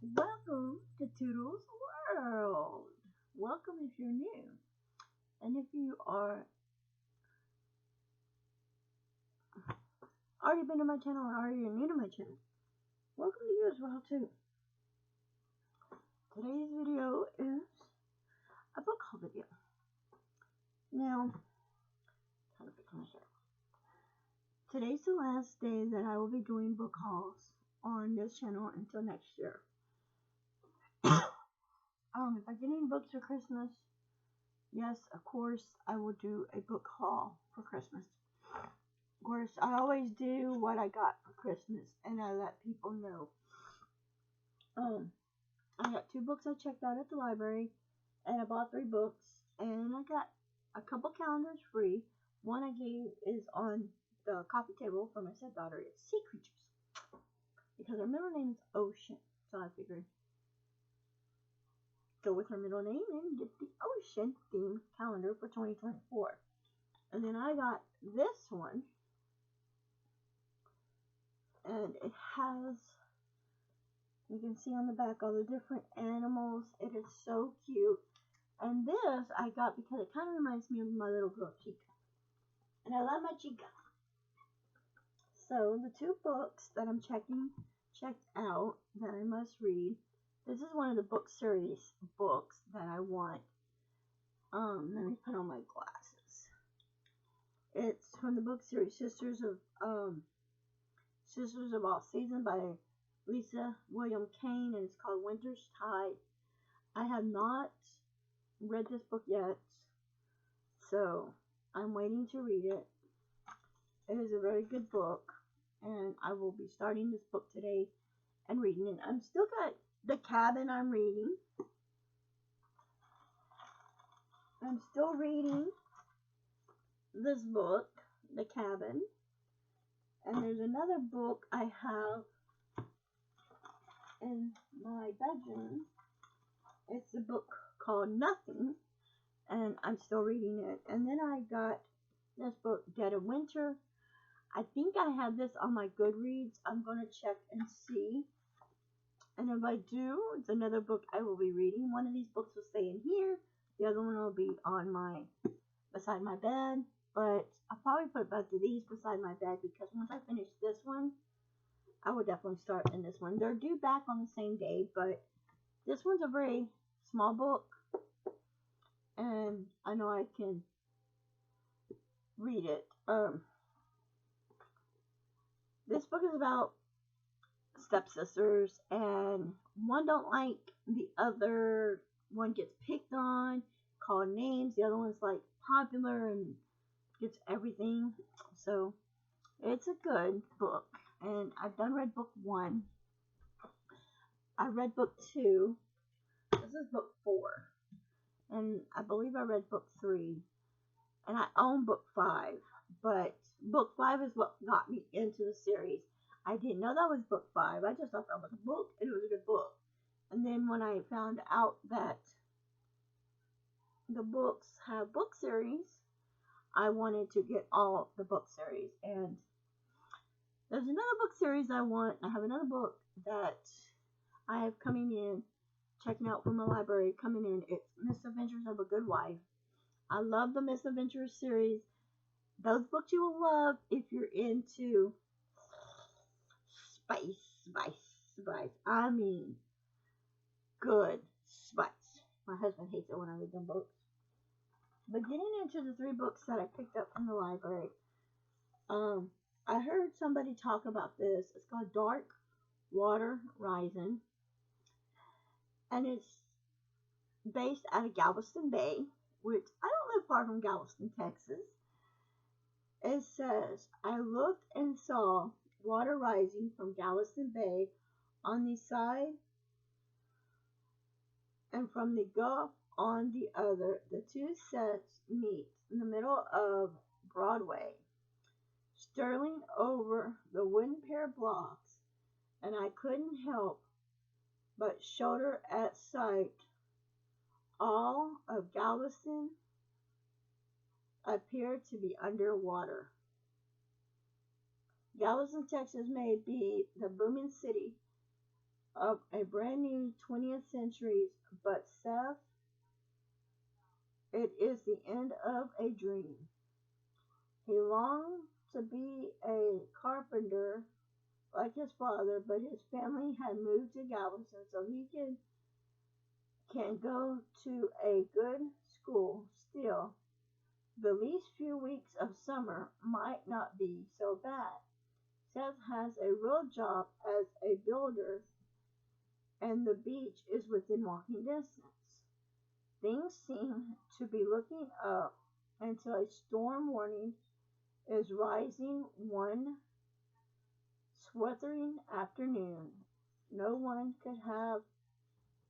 Welcome to Toodle's World. Welcome if you're new. And if you are already been to my channel or already new to my channel, welcome to you as well too. Today's video is a book haul video. Now, today's the last day that I will be doing book hauls on this channel until next year. If I get any books for Christmas, yes, of course, I will do a book haul for Christmas. Of course, I always do what I got for Christmas, and I let people know. I got 2 books I checked out at the library, and I bought 3 books, and I got a couple calendars free. One I gave is on the coffee table for my stepdaughter. It's Sea Creatures, because her middle name is Ocean, so I figured go with her middle name and get the Ocean themed calendar for 2024. And then I got this one, and it has, you can see on the back all the different animals. It is so cute. And this I got because it kind of reminds me of my little girl Chica, and I love my Chica. So the 2 books that I'm checked out that I must read. This is one of the book series books that I want. Let me put on my glasses. It's from the book series Sisters of All Seasons by Lisa William Kane, and it's called Winter's Tide. I have not read this book yet, so I'm waiting to read it. It is a very good book, and I will be starting this book today and reading it. I'm still got The Cabin I'm reading. I'm still reading this book, The Cabin. And there's another book I have in my bedroom. It's a book called Nothing, and I'm still reading it. And then I got this book, Dead of Winter. I think I have this on my Goodreads. I'm going to check and see. And if I do, it's another book I will be reading. One of these books will stay in here. The other one will be on beside my bed. But I'll probably put both of these beside my bed, because once I finish this one, I will definitely start in this one. They're due back on the same day, but this one's a very small book, and I know I can read it. This book is about stepsisters, and one don't like the other. One gets picked on, called names. The other one's like popular and gets everything. So it's a good book, and I've read book 1. I read book 2. This is book 4, and I believe I read book 3, and I own book 5. But book 5 is what got me into the series. I didn't know that was book 5. I just thought that was a book, and it was a good book. And then when I found out that the books have book series, I wanted to get all the book series. And there's another book series I want. I have another book that I have coming in, checking out from the library, coming in. It's Misadventures of a Good Wife. I love the Misadventures series. Those books you will love if you're into spice. I mean, good spice. My husband hates it when I read them books. But getting into the 3 books that I picked up from the library, I heard somebody talk about this. It's called Dark Water Rising, and it's based out of Galveston Bay, which I don't live far from Galveston, Texas. It says, I looked and saw water rising from Galveston Bay on the side and from the Gulf on the other. The 2 sets meet in the middle of Broadway, Sterling over the wooden pair blocks, and I couldn't help but shudder at sight. All of Galveston appeared to be underwater. Galveston, Texas may be the booming city of a brand new 20th century, but Seth, it is the end of a dream. He longed to be a carpenter like his father, but his family had moved to Galveston so he can go to a good school. Still, the least few weeks of summer might not be so bad. Seth has a real job as a builder, and the beach is within walking distance. Things seem to be looking up until a storm warning is rising one sweltering afternoon. No one could have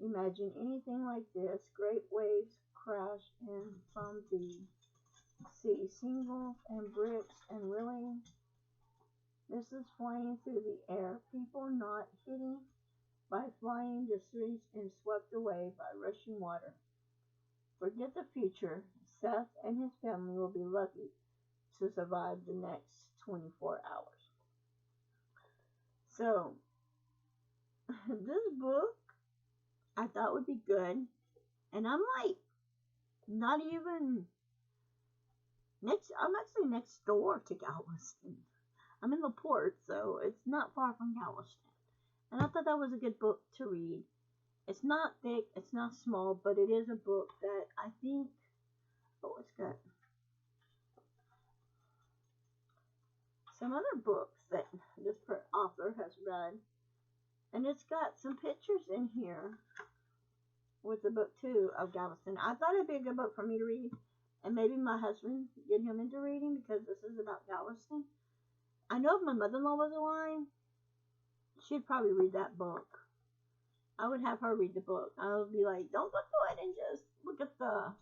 imagined anything like this. Great waves crash in from the sea, singles and bricks and really missiles flying through the air. People not hitting by flying the streets and swept away by rushing water. Forget the future. Seth and his family will be lucky to survive the next 24 hours. So, this book I thought would be good. And I'm like, not even I'm actually next door to Galveston. I'm in LaPorte, so it's not far from Galveston. And I thought that was a good book to read. It's not thick, it's not small, but it is a book that I think, oh, it's got some other books that this author has read. And it's got some pictures in here with the book too of Galveston. I thought it'd be a good book for me to read, and maybe my husband get him into reading because this is about Galveston. I know if my mother-in-law was alive, she'd probably read that book. I would have her read the book. I would be like, don't go ahead and just look at the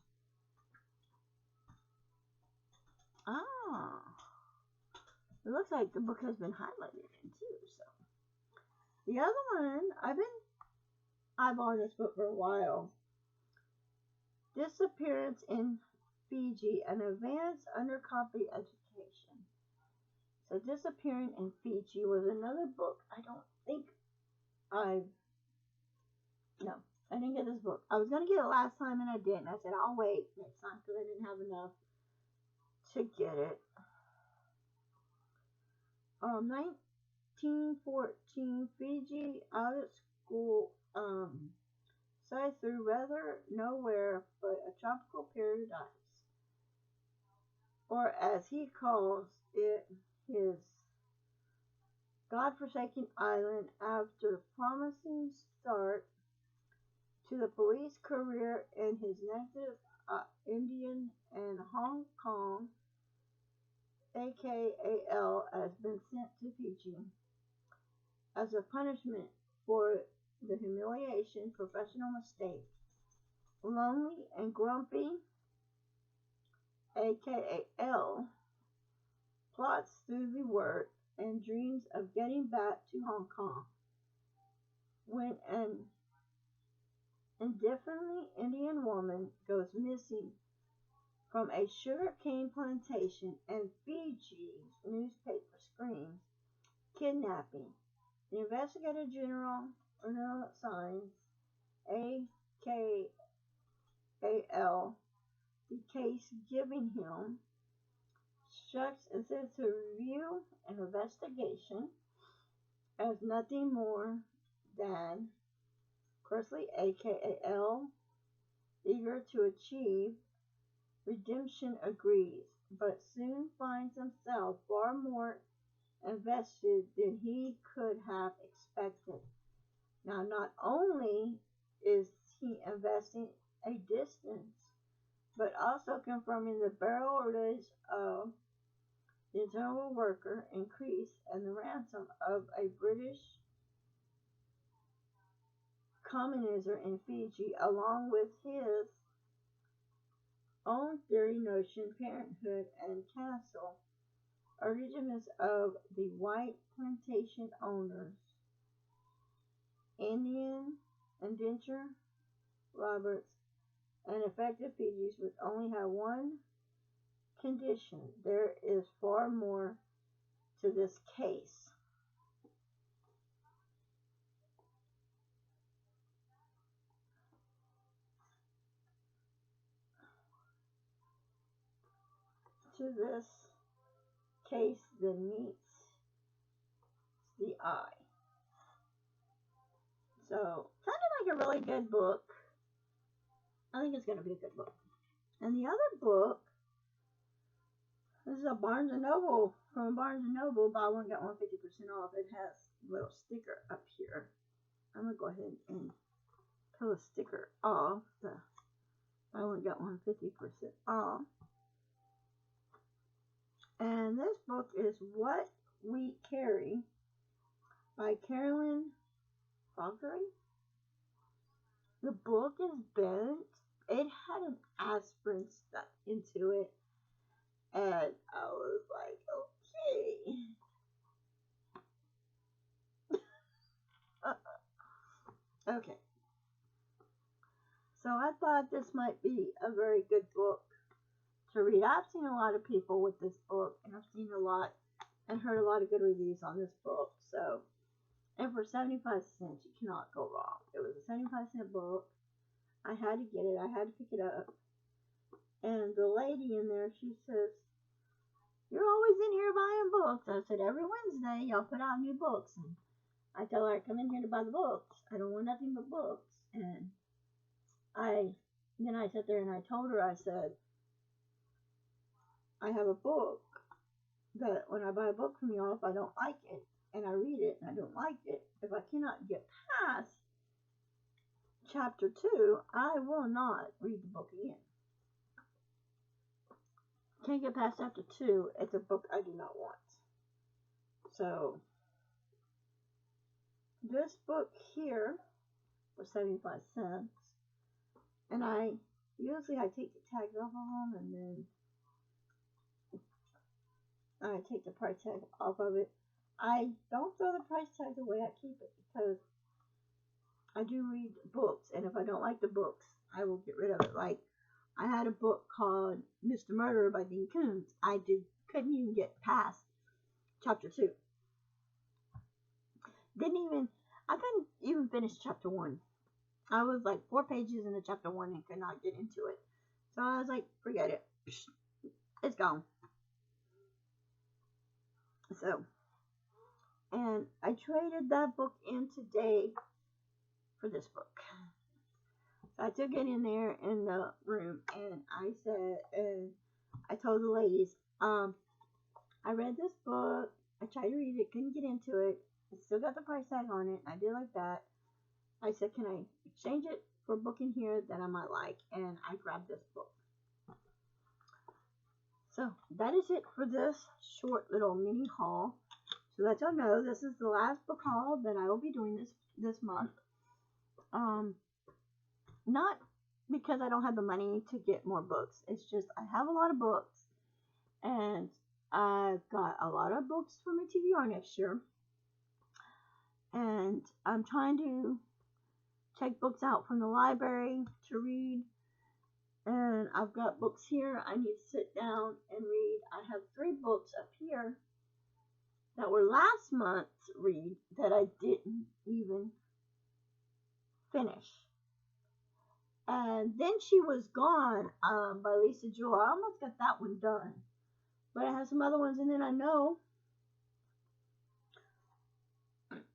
it looks like the book has been highlighted in too. So the other one, I've owned this book for a while. Disappearance in Fiji, an advanced undercopy education. So Disappearing in Fiji was another book. No, I didn't get this book. I was going to get it last time and I didn't. I said I'll wait next time because I didn't have enough to get it. 1914, Fiji out of school, side through rather nowhere but a tropical paradise, or as he calls it, his God-forsaken island. After promising start to the police career in his native Indian and Hong Kong, AKAL has been sent to Fiji as a punishment for the humiliation professional mistake. Lonely and grumpy, AKAL plots through the work and dreams of getting back to Hong Kong when an indefinitely Indian woman goes missing from a sugarcane plantation and Fiji's newspaper screams kidnapping. The Investigator General assigns AKAL the case, giving him instructs instead to review an investigation as nothing more than Crossley, AKAL, eager to achieve redemption, agrees, but soon finds himself far more invested than he could have expected. Now, not only is he investing a distance, but also confirming the barrelage of the internal worker increase and the ransom of a British colonizer in Fiji, along with his own theory, notion, parenthood, and castle, origins of the white plantation owners, Indian indenture Roberts, and effective Fiji's would only have one condition. There is far more to this case. to this case than meets the eye. So, sounded like a really good book. I think it's going to be a good book. And the other book, this is a Barnes & Noble, from Barnes & Noble, buy one, get one 50% off. It has a little sticker up here. I'm going to go ahead and pull a sticker off. The buy one, get one 50% off. And this book is What We Carry by Carolyn Faulkner. The book is bent. It had an aspirin stuck into it. And I was like, okay. Okay. So I thought this might be a very good book to read. I've seen a lot of people with this book, and I've seen a lot and heard a lot of good reviews on this book. So, and for 75 cents, you cannot go wrong. It was a 75-cent book. I had to get it. I had to pick it up. And the lady in there, she says, "You're always in here buying books." I said, "Every Wednesday, y'all put out new books." And I tell her I come in here to buy the books. I don't want nothing but books. And then I sat there and I told her, I said, "I have a book that when I buy a book from y'all, if I don't like it, and I read it and I don't like it, if I cannot get past chapter 2, I will not read the book again. Can't get past chapter 2, it's a book I do not want." So, this book here was 75 cents. And I take the tags off of them, and then I take the price tag off of it. I don't throw the price tags away, I keep it because I do read books, and if I don't like the books, I will get rid of it. Like, I had a book called Mr. Murderer by Dean Koontz. I couldn't even get past chapter 2. I couldn't even finish chapter 1. I was like 4 pages into chapter 1 and could not get into it. So I was like, forget it. It's gone. So, and I traded that book in today for this book. So I took it in there in the room, and I said, and I told the ladies, I read this book. I tried to read it, couldn't get into it. I still got the price tag on it. I did like that. I said, can I exchange it for a book in here that I might like? And I grabbed this book. So that is it for this short little mini haul. So that y'all know, this is the last book haul that I will be doing this month. Not because I don't have the money to get more books. It's just I have a lot of books, and I've got a lot of books for my TBR next year. And I'm trying to take books out from the library to read. And I've got books here I need to sit down and read. I have 3 books up here that were last month's read that I didn't even finish. And Then She Was Gone by Lisa Jewell. I almost got that one done. But I have some other ones, and then I know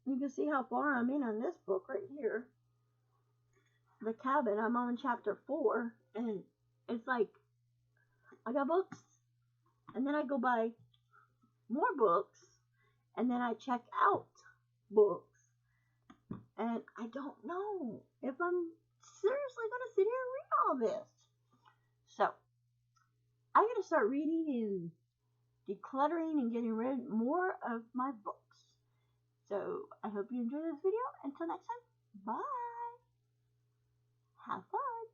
you can see how far I'm in on this book right here. The Cabin. I'm on chapter 4, and it's like I got books, and then I go buy more books, and then I check out books, and I don't know if I'm seriously going to sit here and read all this. So, I'm going to start reading and decluttering and getting rid of more of my books. So, I hope you enjoyed this video. Until next time, bye. Have fun.